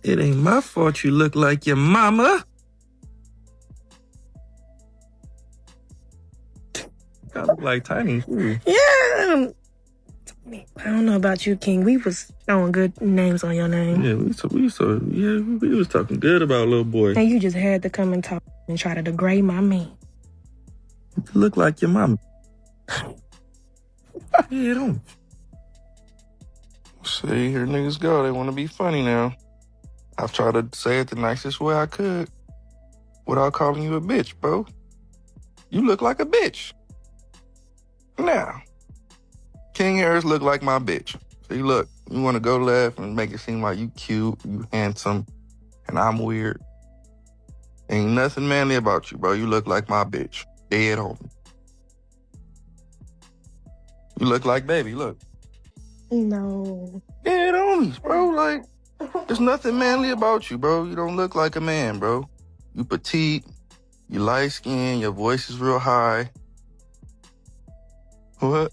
It ain't my fault you look like your mama. I look like Tiny. Ooh. Yeah. I don't know about you, King. We was throwing good names on your name. Yeah, we was talking good about little boy. And you just had to come and talk and try to degrade my man. You look like your mama. Yeah, don't. See, here niggas go. They want to be funny now. I've tried to say it the nicest way I could without calling you a bitch, bro. You look like a bitch. Now, King Harris look like my bitch. See, look, you want to go left and make it seem like you cute, you handsome, and I'm weird. Ain't nothing manly about you, bro. You look like my bitch. Dead on. You look like baby, look. No. Dead on, bro. Like, there's nothing manly about you, bro. You don't look like a man, bro. You petite, you light skinned, your voice is real high. What?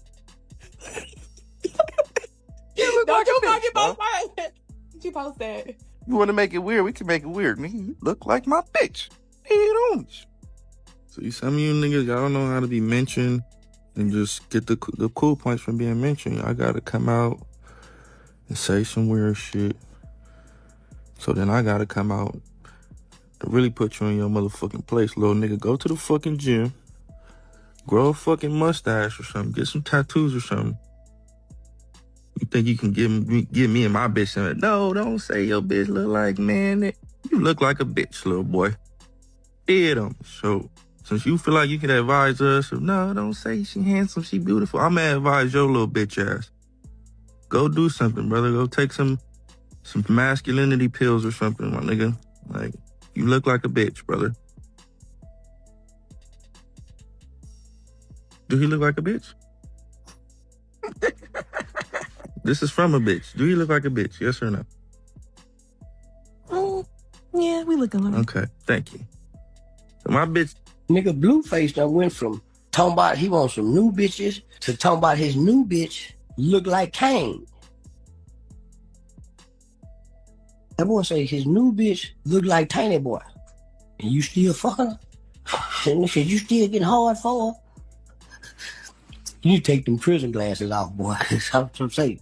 You look like a bitch, bro. You post that. You want to make it weird? We can make it weird, nigga. You look like my bitch. Dead on. So some of you niggas, y'all don't know how to be mentioned and just get the cool points from being mentioned. I gotta come out and say some weird shit. So then I gotta come out to really put you in your motherfucking place, little nigga. Go to the fucking gym, grow a fucking mustache or something, get some tattoos or something. You think you can give me and my bitch something? No, don't say your bitch look like, man. You look like a bitch, little boy. Dead on. So since you feel like you can advise us, no, don't say she handsome, she beautiful. I'm gonna advise your little bitch ass. Go do something, brother. Go take some masculinity pills or something, my nigga. Like, you look like a bitch, brother. Do he look like a bitch? This is from a bitch. Do he look like a bitch? Yes or no? Yeah, we looking like. Okay, thank you. So my bitch. Nigga, Blueface done went from talking about he wants some new bitches to talking about his new bitch look like Kane. That boy say his new bitch look like Tiny Boy. And you still fucking her? And said you still getting hard for her? You need to take them prison glasses off, boy. So say,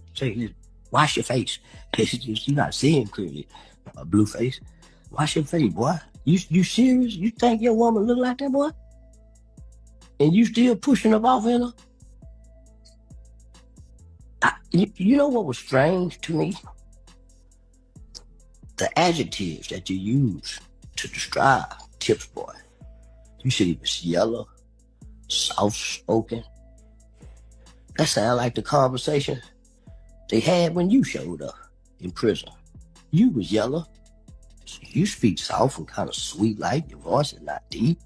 wash your face. You're not seeing clearly, Blueface. Wash your face, boy. You serious? You think your woman look like that, boy? And you still pushing up off in her? You know what was strange to me? The adjectives that you use to describe Tips Boy. You said he was yellow, soft-spoken. That sound like the conversation they had when you showed up in prison. You was yellow. You speak soft and kind of sweet like. Your voice is not deep.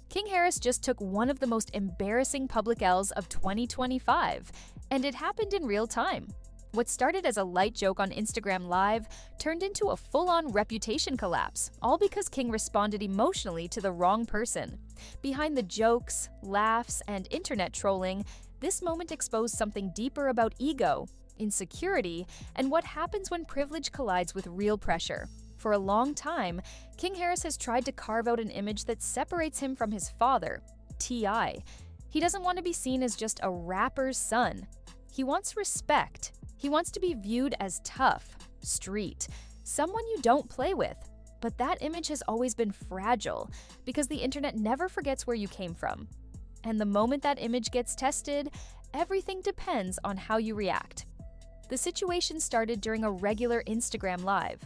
King Harris just took one of the most embarrassing public L's of 2025, and it happened in real time. What started as a light joke on Instagram Live turned into a full-on reputation collapse, all because King responded emotionally to the wrong person. Behind the jokes, laughs, and internet trolling, this moment exposed something deeper about ego, insecurity, and what happens when privilege collides with real pressure. For a long time, King Harris has tried to carve out an image that separates him from his father, T.I. He doesn't want to be seen as just a rapper's son. He wants respect. He wants to be viewed as tough, street, someone you don't play with. But that image has always been fragile because the internet never forgets where you came from. And the moment that image gets tested, everything depends on how you react. The situation started during a regular Instagram Live.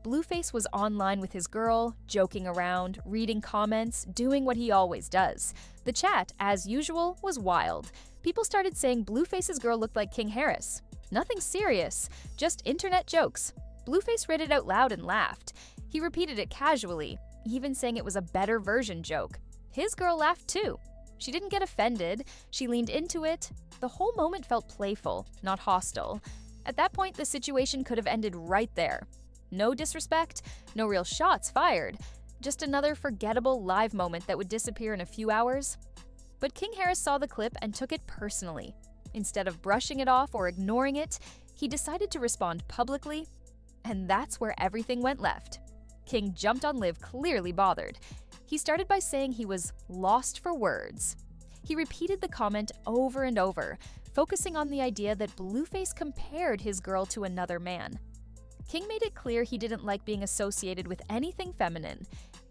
Blueface was online with his girl, joking around, reading comments, doing what he always does. The chat, as usual, was wild. People started saying Blueface's girl looked like King Harris. Nothing serious, just internet jokes. Blueface read it out loud and laughed. He repeated it casually, even saying it was a better version joke. His girl laughed too. She didn't get offended, she leaned into it. The whole moment felt playful, not hostile. At that point, the situation could have ended right there. No disrespect, no real shots fired, just another forgettable live moment that would disappear in a few hours. But King Harris saw the clip and took it personally. Instead of brushing it off or ignoring it, he decided to respond publicly. And that's where everything went left. King jumped on Liv, clearly bothered. He started by saying he was lost for words. He repeated the comment over and over, focusing on the idea that Blueface compared his girl to another man. King made it clear he didn't like being associated with anything feminine.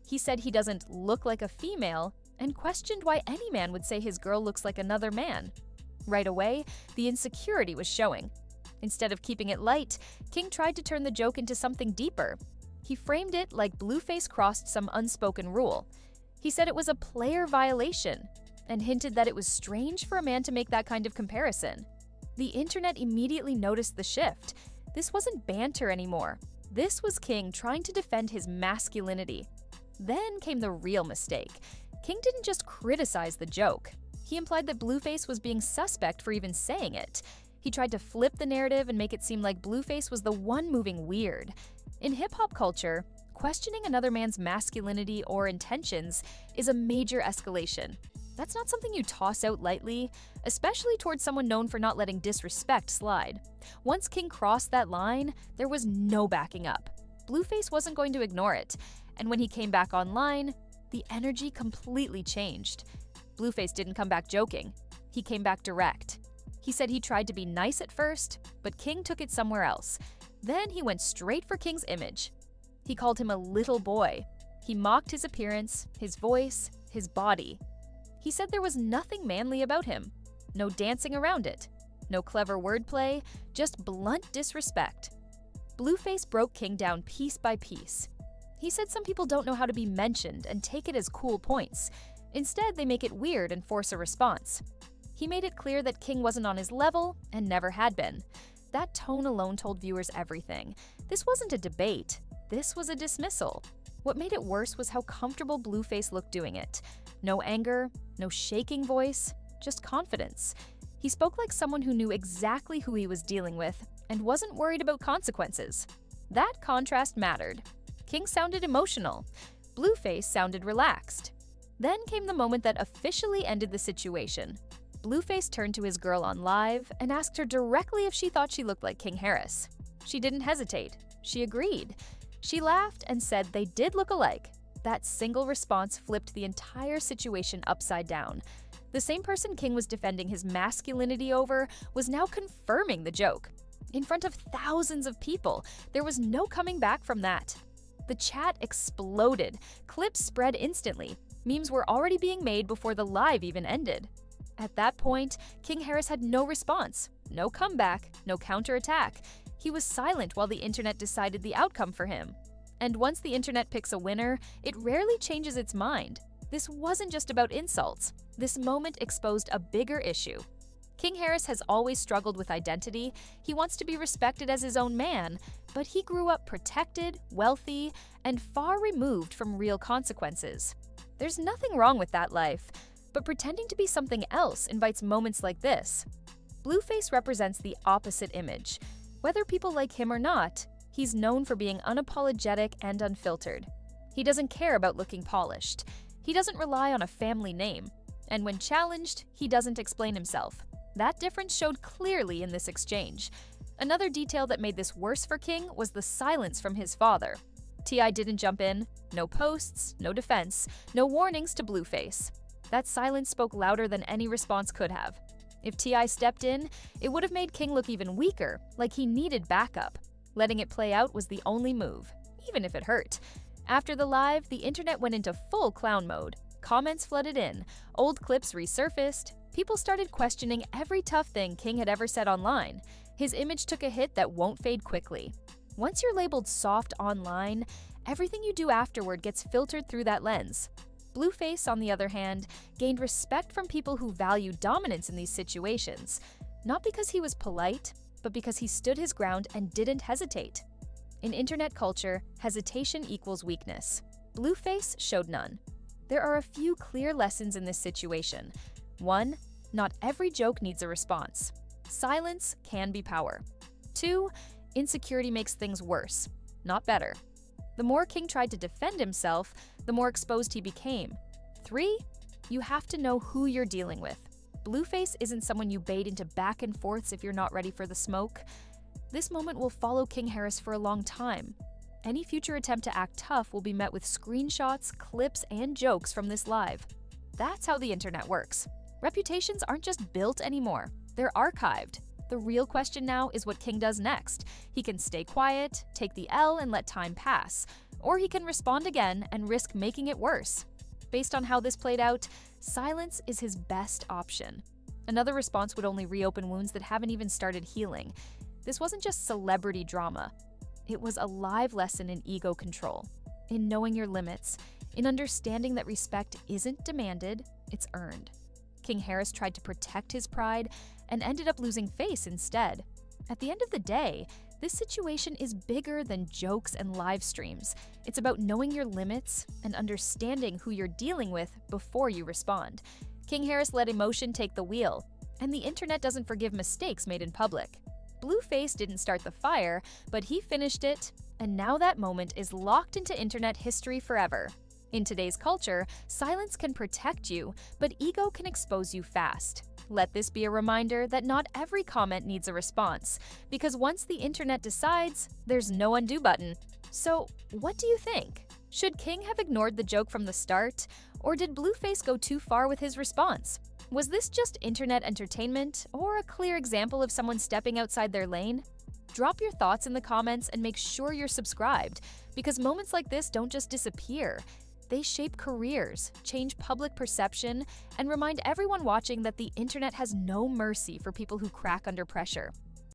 He said he doesn't look like a female and questioned why any man would say his girl looks like another man. Right away, the insecurity was showing. Instead of keeping it light, King tried to turn the joke into something deeper. He framed it like Blueface crossed some unspoken rule. He said it was a player violation and hinted that it was strange for a man to make that kind of comparison. The internet immediately noticed the shift. This wasn't banter anymore. This was King trying to defend his masculinity. Then came the real mistake. King didn't just criticize the joke. He implied that Blueface was being suspect for even saying it. He tried to flip the narrative and make it seem like Blueface was the one moving weird. In hip-hop culture, questioning another man's masculinity or intentions is a major escalation. That's not something you toss out lightly, especially towards someone known for not letting disrespect slide. Once King crossed that line, there was no backing up. Blueface wasn't going to ignore it, and when he came back online, the energy completely changed. Blueface didn't come back joking. He came back direct. He said he tried to be nice at first, but King took it somewhere else. Then he went straight for King's image. He called him a little boy. He mocked his appearance, his voice, his body. He said there was nothing manly about him. No dancing around it. No clever wordplay, just blunt disrespect. Blueface broke King down piece by piece. He said some people don't know how to be mentioned and take it as cool points. Instead, they make it weird and force a response. He made it clear that King wasn't on his level and never had been. That tone alone told viewers everything. This wasn't a debate. This was a dismissal. What made it worse was how comfortable Blueface looked doing it. No anger, no shaking voice, just confidence. He spoke like someone who knew exactly who he was dealing with and wasn't worried about consequences. That contrast mattered. King sounded emotional. Blueface sounded relaxed. Then came the moment that officially ended the situation. Blueface turned to his girl on live and asked her directly if she thought she looked like King Harris. She didn't hesitate. She agreed. She laughed and said they did look alike. That single response flipped the entire situation upside down. The same person King was defending his masculinity over was now confirming the joke. In front of thousands of people, there was no coming back from that. The chat exploded. Clips spread instantly. Memes were already being made before the live even ended. At that point, King Harris had no response, no comeback, no counterattack. He was silent while the internet decided the outcome for him. And once the internet picks a winner, it rarely changes its mind. This wasn't just about insults. This moment exposed a bigger issue. King Harris has always struggled with identity. He wants to be respected as his own man, but he grew up protected, wealthy, and far removed from real consequences. There's nothing wrong with that life, but pretending to be something else invites moments like this. Blueface represents the opposite image. Whether people like him or not, he's known for being unapologetic and unfiltered. He doesn't care about looking polished. He doesn't rely on a family name. And when challenged, he doesn't explain himself. That difference showed clearly in this exchange. Another detail that made this worse for King was the silence from his father. T.I. didn't jump in. No posts, no defense, no warnings to Blueface. That silence spoke louder than any response could have. If T.I. stepped in, it would have made King look even weaker, like he needed backup. Letting it play out was the only move, even if it hurt. After the live, the internet went into full clown mode. Comments flooded in, old clips resurfaced, people started questioning every tough thing King had ever said online. His image took a hit that won't fade quickly. Once you're labeled soft online, everything you do afterward gets filtered through that lens. Blueface, on the other hand, gained respect from people who value dominance in these situations, not because he was polite, but because he stood his ground and didn't hesitate. In internet culture, hesitation equals weakness. Blueface showed none. There are a few clear lessons in this situation. 1. Not every joke needs a response. Silence can be power. 2. Insecurity makes things worse, not better. The more King tried to defend himself, the more exposed he became. 3. You have to know who you're dealing with. Blueface isn't someone you bait into back and forths if you're not ready for the smoke. This moment will follow King Harris for a long time. Any future attempt to act tough will be met with screenshots, clips, and jokes from this live. That's how the internet works. Reputations aren't just built anymore, they're archived. The real question now is what King does next. He can stay quiet, take the L, and let time pass. Or he can respond again and risk making it worse. Based on how this played out, silence is his best option. Another response would only reopen wounds that haven't even started healing. This wasn't just celebrity drama. It was a live lesson in ego control, in knowing your limits, in understanding that respect isn't demanded, it's earned. King Harris tried to protect his pride and ended up losing face instead. At the end of the day, this situation is bigger than jokes and live streams. It's about knowing your limits and understanding who you're dealing with before you respond. King Harris let emotion take the wheel, and the internet doesn't forgive mistakes made in public. Blueface didn't start the fire, but he finished it, and now that moment is locked into internet history forever. In today's culture, silence can protect you, but ego can expose you fast. Let this be a reminder that not every comment needs a response, because once the internet decides, there's no undo button. So, what do you think? Should King have ignored the joke from the start, or did Blueface go too far with his response? Was this just internet entertainment, or a clear example of someone stepping outside their lane? Drop your thoughts in the comments and make sure you're subscribed, because moments like this don't just disappear. They shape careers, change public perception, and remind everyone watching that the internet has no mercy for people who crack under pressure.